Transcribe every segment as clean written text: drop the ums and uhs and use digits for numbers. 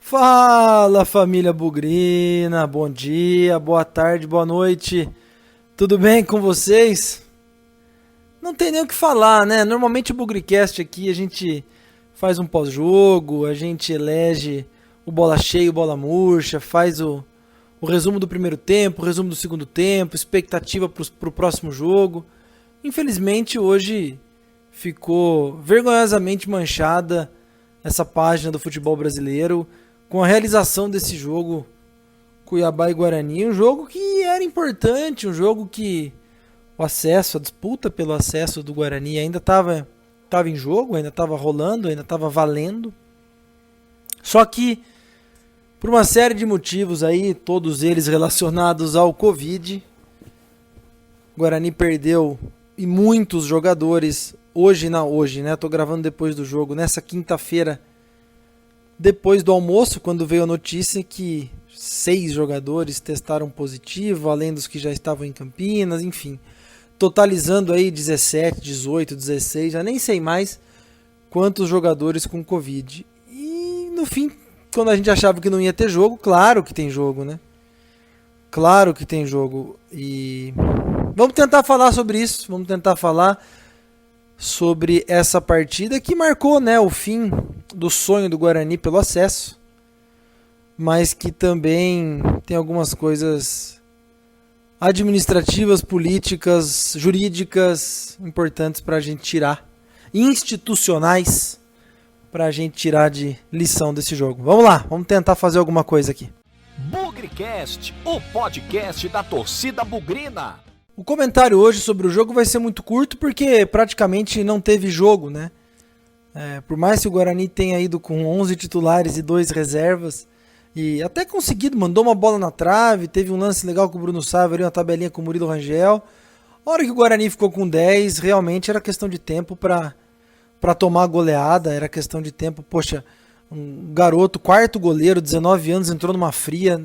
Fala, família bugrina, bom dia, boa tarde, boa noite, tudo bem com vocês? Não tem nem o que falar, né? Normalmente o Bugricast aqui a gente faz um pós-jogo, a gente elege o bola cheia, o bola murcha, faz o resumo do primeiro tempo, o resumo do segundo tempo, expectativa pro próximo jogo. Infelizmente hoje ficou vergonhosamente manchada essa página do futebol brasileiro com a realização desse jogo Cuiabá e Guarani, um jogo que era importante, um jogo que o acesso, a disputa pelo acesso do Guarani ainda estava em jogo, ainda estava rolando, ainda estava valendo. Só que, por uma série de motivos aí, todos eles relacionados ao Covid, o Guarani perdeu e muitos jogadores, hoje, né? Tô gravando depois do jogo, nessa quinta-feira, depois do almoço, quando veio a notícia que 6 jogadores testaram positivo, além dos que já estavam em Campinas, enfim, totalizando aí 17, 18, 16, já nem sei mais quantos jogadores com Covid. E no fim, quando a gente achava que não ia ter jogo, claro que tem jogo, né? Claro que tem jogo. E vamos tentar falar sobre isso, vamos tentar falar sobre essa partida que marcou, né, o fim do sonho do Guarani pelo acesso, mas que também tem algumas coisas administrativas, políticas, jurídicas importantes para a gente tirar, institucionais, para a gente tirar de lição desse jogo. Vamos lá, vamos tentar fazer alguma coisa aqui. Bugricast, o podcast da torcida bugrina. O comentário hoje sobre o jogo vai ser muito curto porque praticamente não teve jogo, né? Por mais que o Guarani tenha ido com 11 titulares e 2 reservas, e até conseguido, mandou uma bola na trave, teve um lance legal com o Bruno Sávio, uma tabelinha com o Murilo Rangel. A hora que o Guarani ficou com 10, realmente era questão de tempo para tomar a goleada, era questão de tempo. Poxa, um garoto, quarto goleiro, 19 anos, entrou numa fria.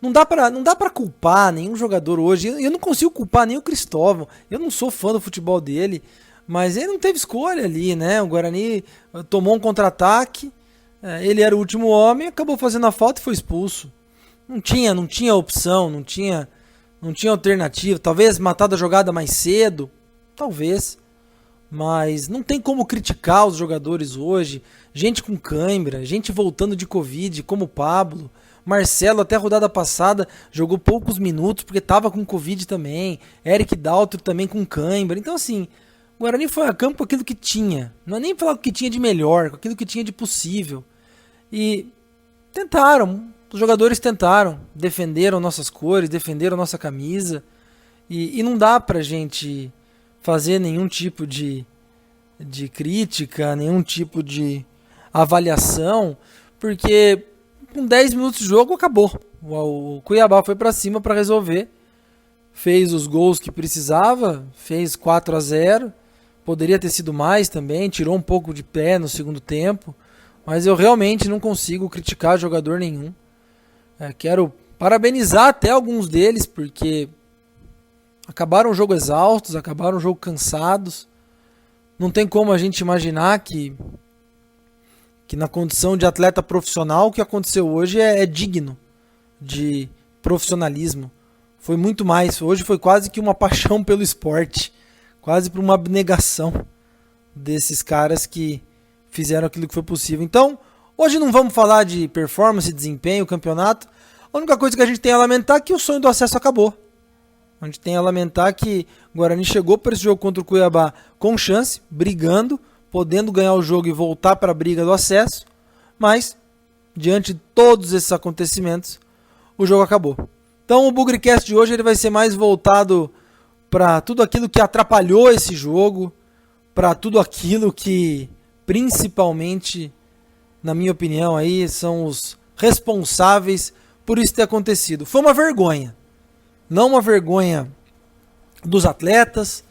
Não dá pra culpar nenhum jogador hoje. Eu não consigo culpar nem o Cristóvão. Eu não sou fã do futebol dele, mas ele não teve escolha ali, né? O Guarani tomou um contra-ataque, ele era o último homem, acabou fazendo a falta e foi expulso. Não tinha opção, não tinha alternativa. Talvez matar da jogada mais cedo, talvez. Mas não tem como criticar os jogadores hoje. Gente com cãibra, gente voltando de Covid, como o Pablo. Marcelo, até a rodada passada, jogou poucos minutos porque estava com Covid também. Eric Daltro também com cãibra. Então, assim, o Guarani foi a campo com aquilo que tinha. Não é nem falar com o que tinha de melhor, com aquilo que tinha de possível. E tentaram, os jogadores tentaram, defenderam nossas cores, defenderam nossa camisa. E não dá pra gente fazer nenhum tipo de crítica, nenhum tipo de avaliação, porque com 10 minutos de jogo acabou. O Cuiabá foi pra cima pra resolver, fez os gols que precisava, fez 4-0, poderia ter sido mais também, tirou um pouco de pé no segundo tempo, mas eu realmente não consigo criticar jogador nenhum. Quero parabenizar até alguns deles, porque acabaram o jogo exaustos, acabaram o jogo cansados. Não tem como a gente imaginar que na condição de atleta profissional o que aconteceu hoje é digno de profissionalismo. Foi muito mais. Hoje foi quase que uma paixão pelo esporte. Quase por uma abnegação desses caras que fizeram aquilo que foi possível. Então, hoje não vamos falar de performance, desempenho, campeonato. A única coisa que a gente tem a lamentar é que o sonho do acesso acabou. A gente tem a lamentar que o Guarani chegou para esse jogo contra o Cuiabá com chance, brigando, podendo ganhar o jogo e voltar para a briga do acesso, mas, diante de todos esses acontecimentos, o jogo acabou. Então o Bugricast de hoje ele vai ser mais voltado para tudo aquilo que atrapalhou esse jogo, para tudo aquilo que, principalmente, na minha opinião, aí, são os responsáveis por isso ter acontecido. Foi uma vergonha. Não uma vergonha dos atletas,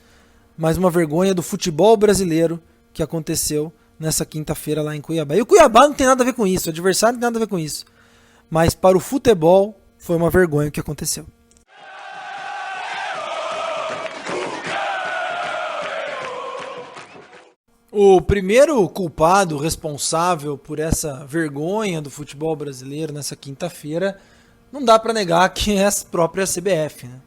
mas uma vergonha do futebol brasileiro que aconteceu nessa quinta-feira lá em Cuiabá. E o Cuiabá não tem nada a ver com isso, o adversário não tem nada a ver com isso. Mas para o futebol foi uma vergonha o que aconteceu. O primeiro culpado responsável por essa vergonha do futebol brasileiro nessa quinta-feira, não dá para negar que é a própria CBF, né?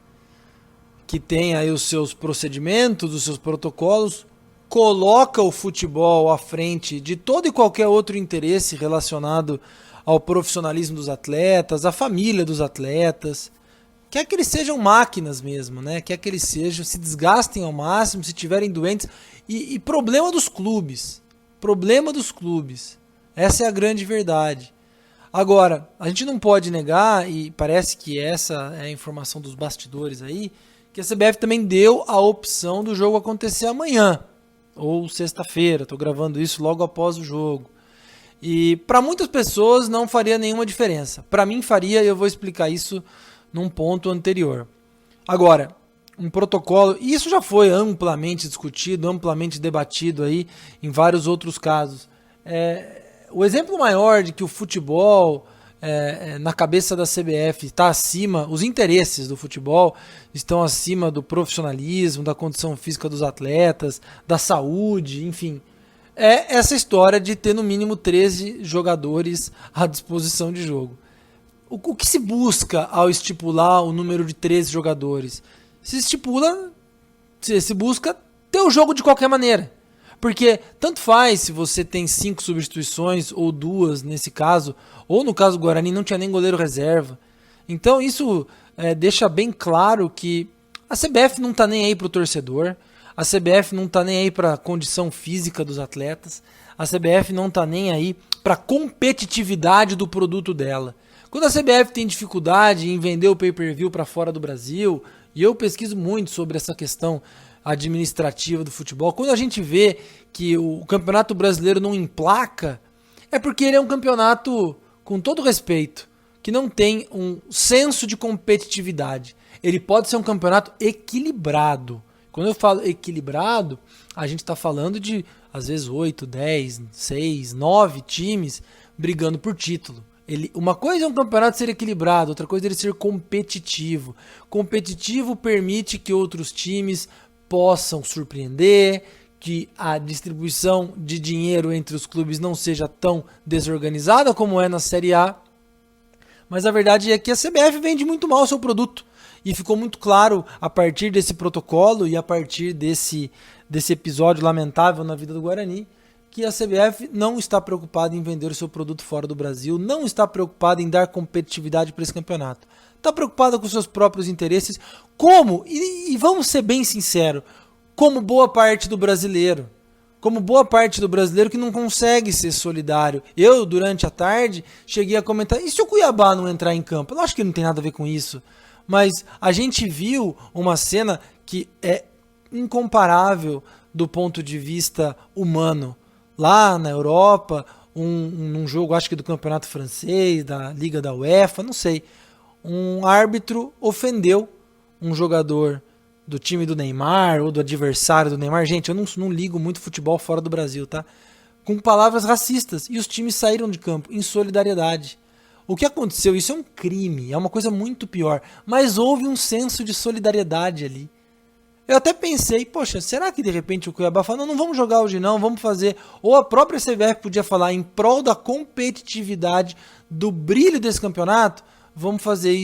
Que tem aí os seus procedimentos, os seus protocolos, coloca o futebol à frente de todo e qualquer outro interesse relacionado ao profissionalismo dos atletas, à família dos atletas. Quer que eles sejam máquinas mesmo, né? Quer que eles se desgastem ao máximo, se tiverem doentes. E problema dos clubes. Problema dos clubes. Essa é a grande verdade. Agora, a gente não pode negar, e parece que essa é a informação dos bastidores aí, que a CBF também deu a opção do jogo acontecer amanhã, ou sexta-feira. Estou gravando isso logo após o jogo. E para muitas pessoas não faria nenhuma diferença. Para mim faria, e eu vou explicar isso num ponto anterior. Agora, um protocolo, e isso já foi amplamente discutido, amplamente debatido aí em vários outros casos. O exemplo maior de que o futebol, na cabeça da CBF, está acima, os interesses do futebol estão acima do profissionalismo, da condição física dos atletas, da saúde, enfim, é essa história de ter no mínimo 13 jogadores à disposição de jogo. O que se busca ao estipular o número de 13 jogadores? Se busca ter o jogo de qualquer maneira. Porque tanto faz se você tem 5 substituições ou 2 nesse caso, ou no caso do Guarani não tinha nem goleiro reserva. Então isso deixa bem claro que a CBF não está nem aí para o torcedor, a CBF não está nem aí para a condição física dos atletas, a CBF não está nem aí para a competitividade do produto dela. Quando a CBF tem dificuldade em vender o pay-per-view para fora do Brasil, e eu pesquiso muito sobre essa questão administrativa do futebol, quando a gente vê que o Campeonato Brasileiro não emplaca, é porque ele é um campeonato, com todo respeito, que não tem um senso de competitividade. Ele pode ser um campeonato equilibrado. Quando eu falo equilibrado, a gente está falando de, às vezes, 8, 10, 6, 9 times brigando por título. Uma coisa é um campeonato ser equilibrado, outra coisa é ele ser competitivo. Competitivo permite que outros times possam surpreender, que a distribuição de dinheiro entre os clubes não seja tão desorganizada como é na Série A. Mas a verdade é que a CBF vende muito mal o seu produto. E ficou muito claro a partir desse protocolo e a partir desse episódio lamentável na vida do Guarani, que a CBF não está preocupada em vender o seu produto fora do Brasil, não está preocupada em dar competitividade para esse campeonato. Está preocupada com seus próprios interesses, e vamos ser bem sinceros, como boa parte do brasileiro. Como boa parte do brasileiro que não consegue ser solidário. Eu, durante a tarde, cheguei a comentar, e se o Cuiabá não entrar em campo? Eu acho que não tem nada a ver com isso. Mas a gente viu uma cena que é incomparável do ponto de vista humano. Lá na Europa, num jogo, acho que do campeonato francês, da Liga da UEFA, não sei, um árbitro ofendeu um jogador do time do Neymar ou do adversário do Neymar. Gente, eu não ligo muito futebol fora do Brasil, tá? Com palavras racistas. E os times saíram de campo em solidariedade. O que aconteceu? Isso é um crime, é uma coisa muito pior. Mas houve um senso de solidariedade ali. Eu até pensei, poxa, será que de repente o Cuiabá fala, não vamos jogar hoje não, vamos fazer... Ou a própria CBF podia falar, em prol da competitividade, do brilho desse campeonato, vamos fazer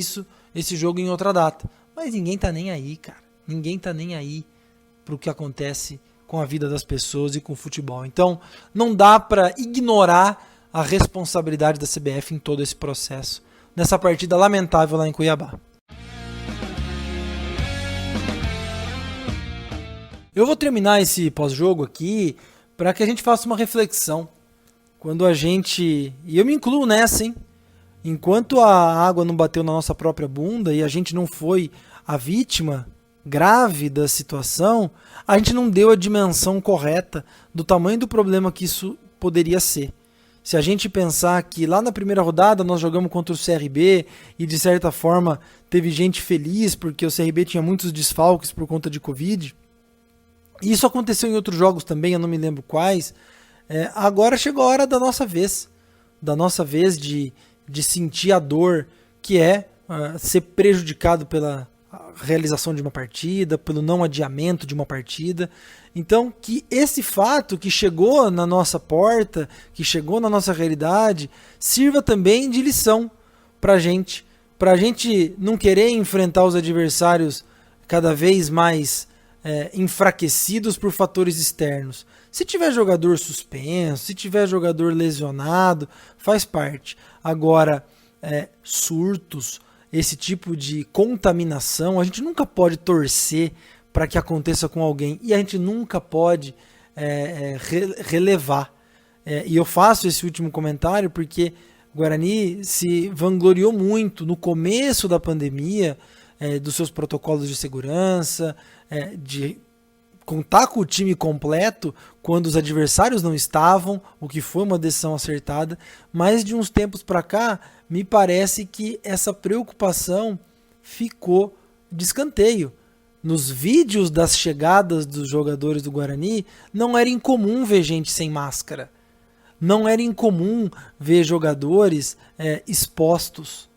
esse jogo em outra data. Mas ninguém tá nem aí, cara. Ninguém tá nem aí pro que acontece com a vida das pessoas e com o futebol. Então, não dá para ignorar a responsabilidade da CBF em todo esse processo, nessa partida lamentável lá em Cuiabá. Eu vou terminar esse pós-jogo aqui para que a gente faça uma reflexão. Quando a gente... E eu me incluo nessa, hein? Enquanto a água não bateu na nossa própria bunda e a gente não foi a vítima grave da situação, a gente não deu a dimensão correta do tamanho do problema que isso poderia ser. Se a gente pensar que lá na primeira rodada nós jogamos contra o CRB e de certa forma teve gente feliz porque o CRB tinha muitos desfalques por conta de Covid... E isso aconteceu em outros jogos também, eu não me lembro quais. Agora chegou a hora da nossa vez de sentir a dor que é ser prejudicado pela realização de uma partida, pelo não adiamento de uma partida. Então, que esse fato que chegou na nossa porta, que chegou na nossa realidade, sirva também de lição para a gente não querer enfrentar os adversários cada vez mais enfraquecidos por fatores externos. Se tiver jogador suspenso, se tiver jogador lesionado, faz parte. Agora, surtos, esse tipo de contaminação, a gente nunca pode torcer para que aconteça com alguém e a gente nunca pode relevar. E eu faço esse último comentário porque o Guarani se vangloriou muito no começo da pandemia dos seus protocolos de segurança, de contar com o time completo quando os adversários não estavam, o que foi uma decisão acertada, mas de uns tempos para cá, me parece que essa preocupação ficou de escanteio. Nos vídeos das chegadas dos jogadores do Guarani, não era incomum ver gente sem máscara. Não era incomum ver jogadores expostos.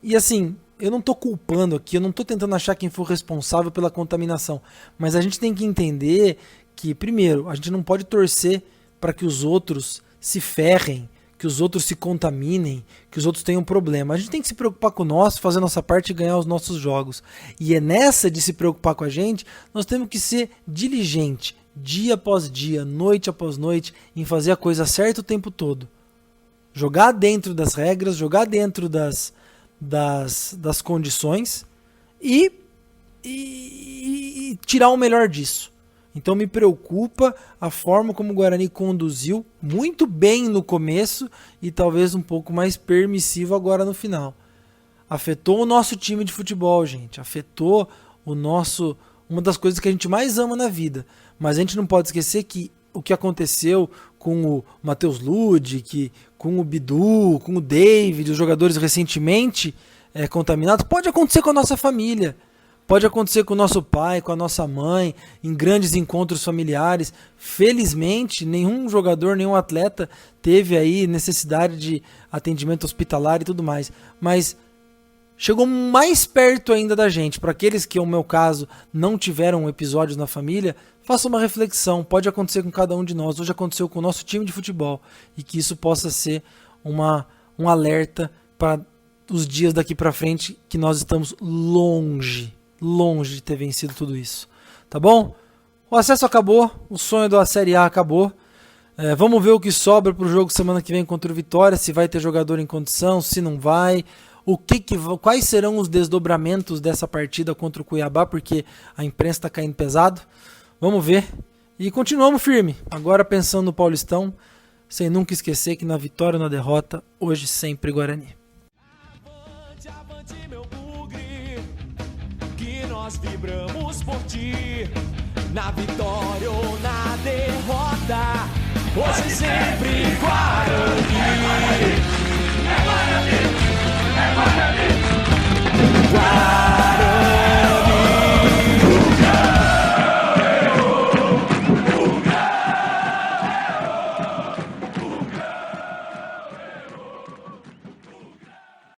E assim, eu não estou culpando aqui, eu não estou tentando achar quem foi responsável pela contaminação, mas a gente tem que entender que, primeiro, a gente não pode torcer para que os outros se ferrem, que os outros se contaminem, que os outros tenham problema. A gente tem que se preocupar com o nosso, fazer a nossa parte e ganhar os nossos jogos. E é nessa de se preocupar com a gente, nós temos que ser diligente, dia após dia, noite após noite, em fazer a coisa certa o tempo todo. Jogar dentro das regras, jogar dentro das condições e tirar o melhor disso. Então me preocupa a forma como o Guarani conduziu muito bem no começo e talvez um pouco mais permissivo agora no final. Afetou o nosso time de futebol, gente. Afetou uma das coisas que a gente mais ama na vida. Mas a gente não pode esquecer que o que aconteceu com o Matheus Ludic, com o Bidu, com o David, os jogadores recentemente contaminados, pode acontecer com a nossa família. Pode acontecer com o nosso pai, com a nossa mãe, em grandes encontros familiares. Felizmente, nenhum jogador, nenhum atleta teve aí necessidade de atendimento hospitalar e tudo mais. Mas chegou mais perto ainda da gente. Para aqueles que, no meu caso, não tiveram episódios na família, faça uma reflexão. Pode acontecer com cada um de nós. Hoje aconteceu com o nosso time de futebol. E que isso possa ser um alerta para os dias daqui para frente, que nós estamos longe de ter vencido tudo isso. Tá bom? O acesso acabou. O sonho da Série A acabou. Vamos ver o que sobra para o jogo semana que vem contra o Vitória. Se vai ter jogador em condição, se não vai. Quais serão os desdobramentos dessa partida contra o Cuiabá, porque a imprensa está caindo pesado. Vamos ver. E continuamos firme. Agora pensando no Paulistão, sem nunca esquecer que na vitória ou na derrota, hoje sempre Guarani. Avante, avante, meu bugre, que nós vibramos por ti. Na vitória ou na derrota, hoje sempre Guarani.